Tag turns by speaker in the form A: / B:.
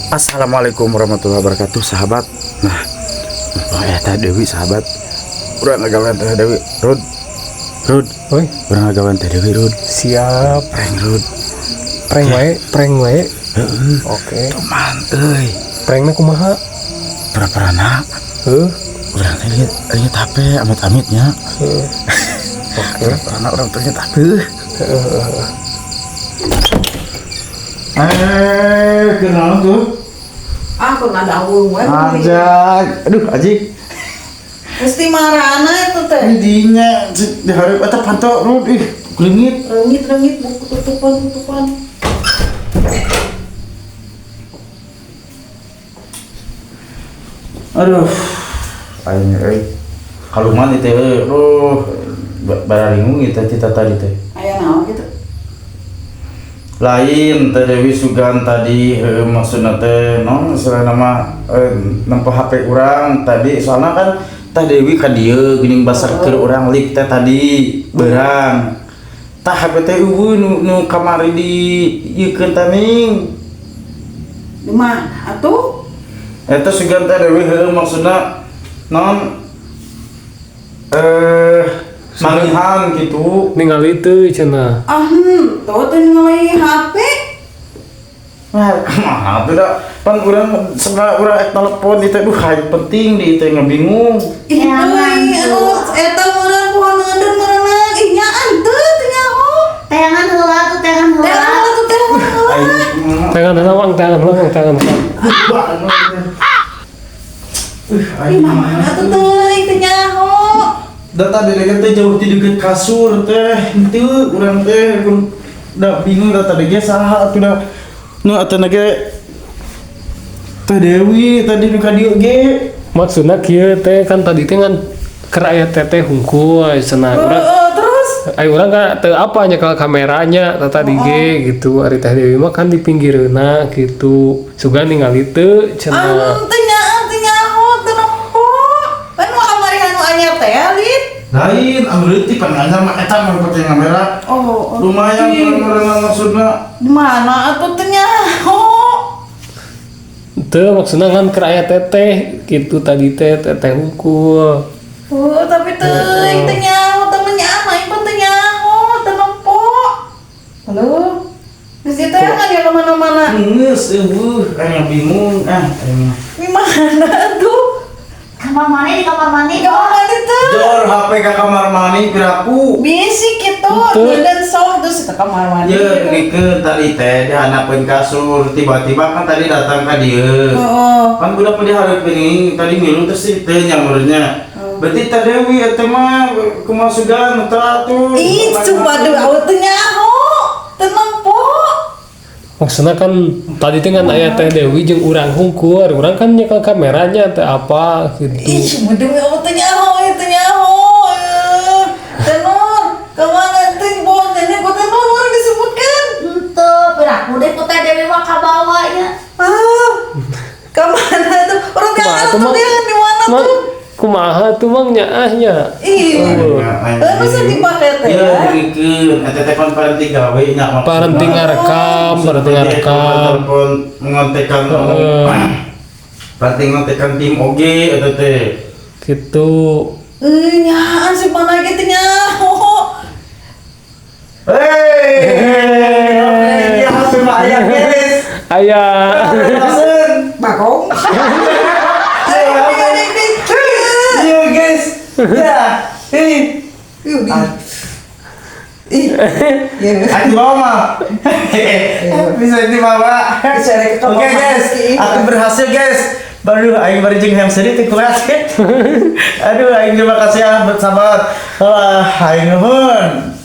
A: Assalamualaikum warahmatullahi wabarakatuh, sahabat. Nah, Teh Dewi sahabat. Urang ngagawean Teh Dewi, Rud.
B: Oi,
A: Urang ngagawean Teh Dewi, Rud.
B: siap.
A: Rud.
B: Prank wae.
A: Heeh.
B: Oke.
A: Cuman euy,
B: Prankna kumaha?
A: pra-prana
B: Heuh.
A: urang teh lihat HP amit-amitnya.
B: Oke.
A: Pra-prana urang teh lihat HP. Kenal tuh?
C: Aku nada awung we.
A: Ajak. Aduh, Aji.
C: Mesti marana itu teh.
A: Dinya dihareup eta panto Rud ih, kulingit.
C: Rengit buku tutupan.
A: Aduh, aing kaluman itu bararingung kita cita tadi teh.
C: Aya naon gitu.
A: Lain Teh Dewi Sugan tadi maksudna teh non istilah nama nempo HP urang tadi soalnya kan Teh Dewi ka dieu geuning basarkeun urang lik teh tadi beurang. Tah HP teh eueuh nu kamari di ieukeun teh ning.
C: Di mana atuh?
A: Eta Sugan Teh Dewi maksudna non mangihan gitu.
B: Ningali teu cenah.
C: Tuh teh ningali HP.
A: Nah, kumaha tuh dah pan urang sebenarnya urang ek telepon di teh duh hayang penting di teh ngabingung.
C: Ih, eta meureun pohon ngeundeun meureun. Ih, nyaan teu nyaho.
D: Tayangan heula tuh, tayangan heula.
B: Tangan lawang.
C: Ih, mana tuh teuing teu nyaho.
A: Da tadi teh jauh di deket kasur teh. Henteu urang teh da bingung da tadi ge saha atuh da nu atuh ge Teh Dewi tadi nu ka dieu ge.
B: Maksudna kieu teh kan tadi teh ngan keur aya teteh hungkul cenah. Urang
C: Terus
B: urang ka teu apa nya ka kameranya tadi ge gitu. Ari Teh Dewi mah kan di pinggireuna gitu. Sugan ningali teu cenah.
C: teu nyaho teu nempo. Pan mah kamari anu anyar teh Lid.
A: Lain amreuti pan anyar mah eta mah pake kamera. Lumayan kamera maksudna.
C: Di mana atuh teu nyaho?
B: Teu maksudna kan keur aya teteh gitu tadi teh teteh hungkul.
C: Tapi teuing teu nyaho, temen nyaho aing pun teu nyaho, teu nempo. Halo. Geus dieu teh kan ya kemana-mana.
A: Geus eueuh aya bingung
C: Di mana tuh?
D: Kamar mandi di kamar mandi.
C: Kamar mandi tuh.
A: Jor HP ka kamar mandi piraku.
C: Bisi kitu,
B: Betul.
C: dan sok terus ke kamar mandi.
A: Ya, ngikeun tadi teh dihanapeun kasur, tiba-tiba kan tadi datang ka dieu. Kan budak dihareup geuning, tadi ngilu terus teh nyamurnya. Berarti Teh Dewi eta mah kumasugan eta atuh.
C: Ih, coba deu awet teu nyaho. Teu nempo.
B: Maksudnya kan tadi teh kan aya Teh Dewi jeung urang hungkul, urang kan nyekel kameranya teh apa gitu.
C: Ih, coba deu awet teu nyaho, teu nyaho. Tenor, kemana teh bawa nenek ku tenor orang disebutkan.
D: Henteu, piraku deh ku Teh Dewi mah kabawa nya.
C: Kemana tuh? Orang
B: Kumaha
C: jangan
B: tuh,
C: tuh
B: Mang?
C: dia di mana
B: Mang,
C: tuh?
B: kumaha tuh Mang nyaahnya?
C: Masa dipakai teh
A: Ya,
C: ya?
A: ngikeun eta teh kan parenting gawe nya maksudna.
B: Parenting ngarekam.
A: Telepon ngontekan parenting ngontekan tim oge eta teh.
B: Gitu.
C: Nyaan sih mana gitu nyaho.
A: Hei, ya cuma aya guys.
B: Aya.
C: Bakong.
A: Iya guys. Ya. Ih. Aku bawa mah. Bisa dibawa. Oke guys, aku berhasil guys. Baru aing bari jeung hamster teh kuat. Aduh, aing terima kasih ya buat sahabat. Aing nuhun.